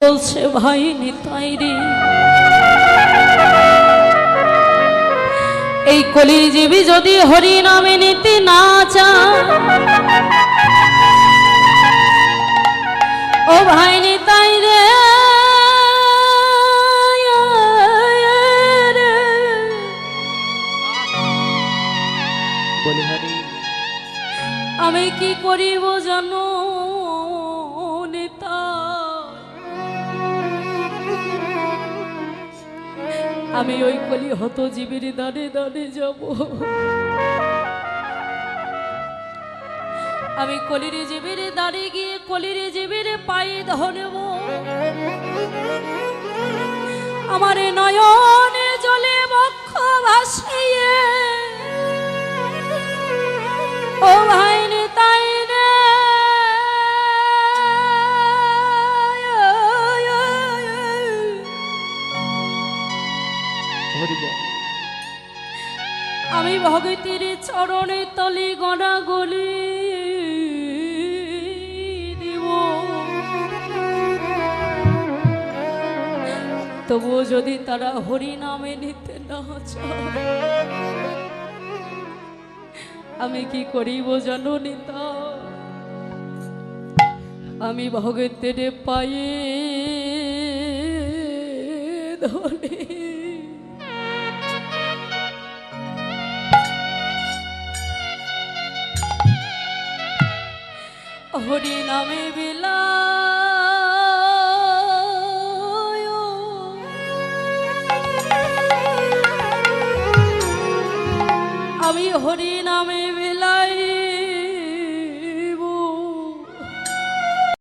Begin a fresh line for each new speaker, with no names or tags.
বলছে ভাই নিতাই রে, এই কলিজীবী যদি হরি নামে নিতে না চায়, ও ভাই নিতাই রে, আমি কি করিব জানো আমি ওই কলি হত জীবের দানে দানে যাব। আমি কলির জীবের দাঁড়ে গিয়ে কলির জীবের পায়ে ধরব, আমার নয়নে জলে বক্ষ ভাসিয়ে ও ভাই তাই না আমি ভগতির চরণে তলি গড়া গলি দিব। তবুও যদি তারা হরি নামে নিতে না চায়, আমি কি করিব জানো নিতা, আমি ভগতের পায়ে ধরে হরি নামে বিলা